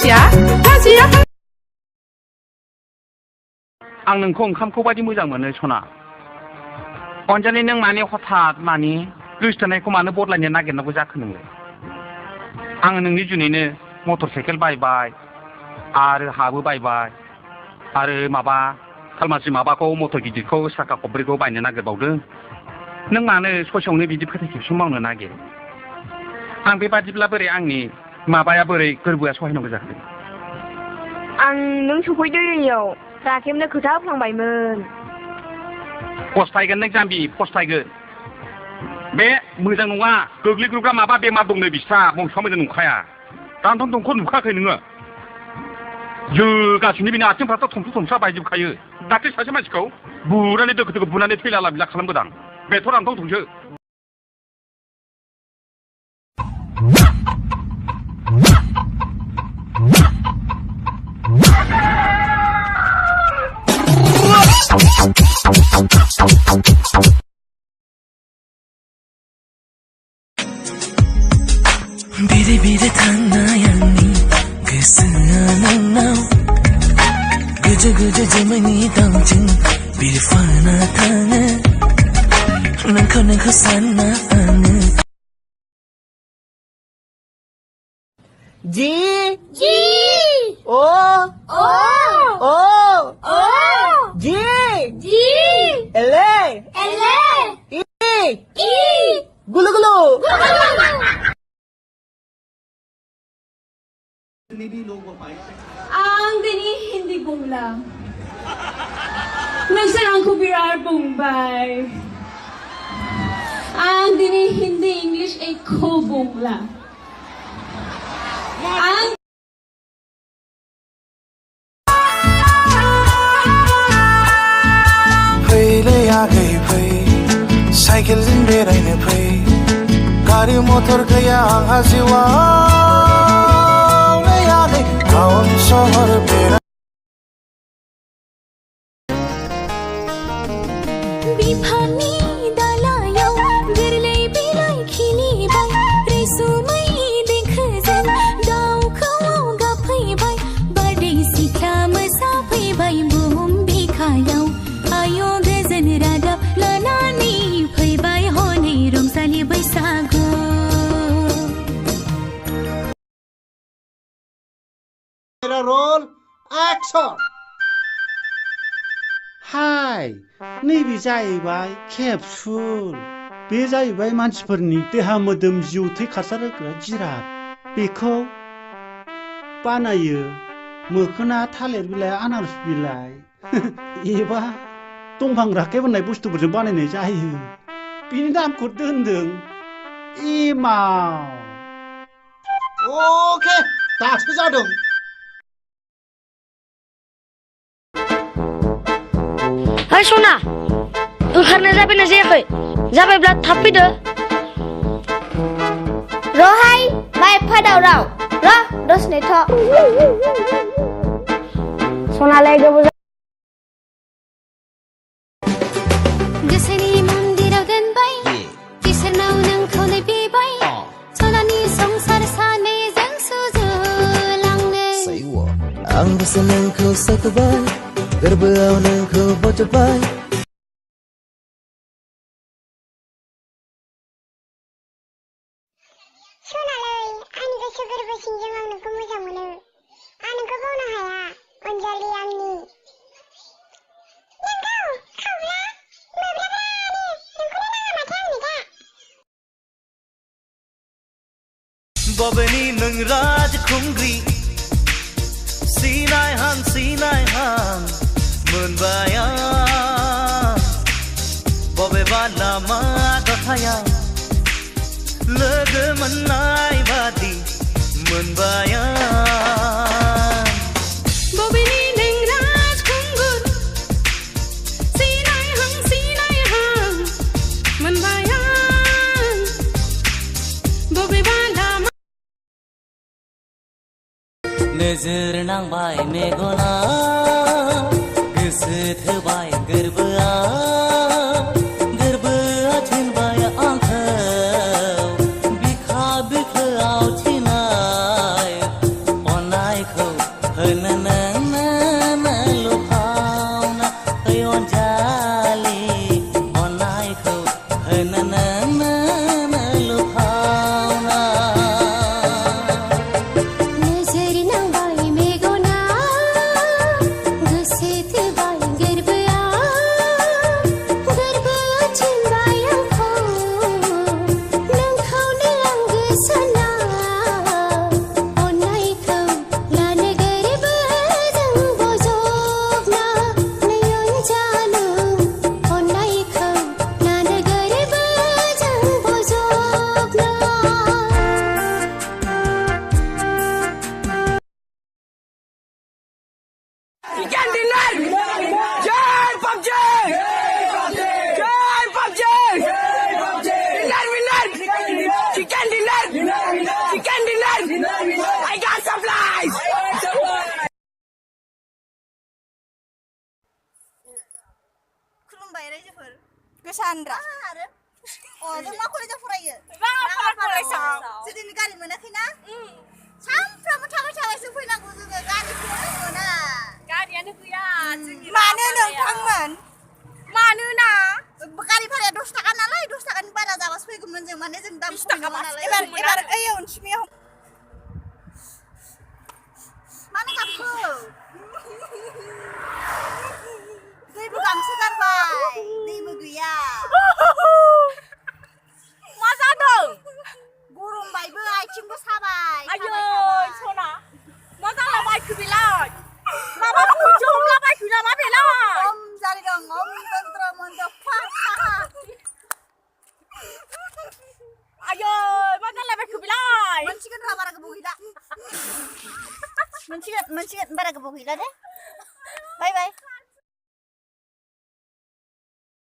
लाजिया लाजिया आं नोंखौ ओंखामखौ बायदि मोजां मोनो सना अनजालि नों माने हठात माने गोसोथोनायखौ मानो बदलायनो नागिरनांगौ जाखो नोंलाय आङो नोंनि जुनैनो मटर साइकेल बायबाय आरो हाबो बायबाय आरो माबा खालमासि माबाखौ मटर गिदिरखौ साखा खब्रैखौ बायनो नागिरबावदों नों मानो ससेयावनो बिदि फोथायखेबस मावनो नागिरो आं बेबादिब्ला बोरै आंनि माबाया बोरै गोरबोआ सहायनांगौ जाखो आं नों सफैदैयाव राखेबनो खोथा होफ्लांबायमोन फस्थायगोन नों जाम्बि फस्थायगोन बे मोजां नङा गोग्लैग्रोग्रा माबा बेमार दंनो बिस्रा बंस'आ मोजां नंखाया दानथं दंखौ नुखायाखै नोङो गासिनो बिनि आथिंफ्राथ' थमफ्रु थमफ्रा बायजोबखायो दाख्लै सासे मानसिखौ बुनानै दोखो दोखो बुनानै थैला लाबिला खालामबोदां बेथ' रानथं थंसो बिरे बिरे थांनायानि गोसोआ नोंनाव गोजो गोजो जोमैनि दाउजों बिरफाना थाङो नोंखौ सानना आङो जी जी ओ ओ ओ ओ जी जी एले एले ई ई गुलु गुलु आं दिनै हिन्दी बुंला नोंसोर आंखौ बिराद बुंबाय आं दिनै हिन्दी इंलिश एख' बुंला आं फैलै आगै फै साइकेलजों बेरायनो फै गारि मटर गैया आंहा जिउआव नै आगै टाउन सहर बेराय बिफांनि दालायाव गोरलै बिलाइ खिलिबाय रैसुमै देंखोजों दाउखौआव गाबफैबाय बारदै सिख्ला मोसाफैबाय बुहुम बिखायाव आय' गोजोन रादाब लानानै फैबाय हनै रंजालि बैसागु रोल एक्शन हाय नैबे जाहैबाय केपसुल बे जाहैबाय मानसिफोरनि देहा मोदोम जिउ थै खारसारहोग्रा जिराद बेखौ बानायो मोखोना थालिर बिलाइ आनारस बिलाइ एबा दंफां राखेब होननाय बुस्थुफोरजों बानायनाय जायो बिनि नामखौ दोनदों एमाव अके दासो जादों हाय सना ओंखारनाय जाबायना जायाखै जाबायब्ला थाब फैदो रहाय माइ फादावराव र दसनेथ' सनालाय गोबाव गोसोनि मन्दिराव दोनबाय इसोरनाव नोंखौ बिबाय सनानि संसार सानैजों सुजुलांनो आंबोसो नोंखौ सायख'बाय गोरबोआव नोंखौ बज'बाय सनालै आंनि गोसो गोरबो सिंजों आं नोंखौ मोजां मोनो आं नोंखौ बावनो हाया अनजालि आंनि नोंगौ खावला मोब्राब्रानो नोंखौनो नाङा माथो आंनो दा बबेनि नों राजखुंग्रि सिनायहां मोनबाय आं बबेबा लामा दथायाव लोगो मोननाय बादि मोनबाय आं बबेनि नों राजखुंगुर सिनायहां मोनबाय आं बबेबा लामा नोजोर नांबाय मेगना गोसो थोबाय गोरबोआ थिनबाय आंखौ बिखा बिखोआव थिनाय अननायखौ होनोनो लुफावना अनजालि अननायखौ होनोनो लुफावना नजर नांबाय मेगना गोसो थोबाय गोरबोआ गोरबोआ थिनबाय आंखौ नोंखौनो आंगो साना अननायखौ लानो गोरबोजों बजबना नै अनजालु अननायखौ लानो गोरबोजों बजबना Chicken dinner! Jai PUBG! Jai PUBG! Winner, winner! Chicken dinner! Chicken dinner! I got supplies! खुलुमबाय रायजोफोर गोसानद्रा जों मा कलेजाव फरायो राङापारायाव जुदिनि गारि मोनाखैना सानफ्रामबो थाबाय थाबायसो फैनांगौ जोङो गारिखौनो मोना गारियानो गैया मानो नोंथांमोन मानोना गारि भाराया 10 थाखा नालाय 10 थाखानि बारा जाबासो फैगौमोन जों माने जों दाम खम नङा नालाय एबार ओइ अनसुमियाव मानो गाबखो दैबो गांसो गारबाय दैबो गैया मा जादों गरमबायबो आथिंबो साबाय आयै सना मा जालाबायखो बेलाय माबा फुजि हमलाबायखो नामा बेलाय ओम जारिदों ओम तन्त्र मन्त्र फा आयै मा जालाबायखो बेलाय मोनसिगोन र' बारा गोबाव गैला मोनसिगोन बारा गोबाव गैला दे बाय बाय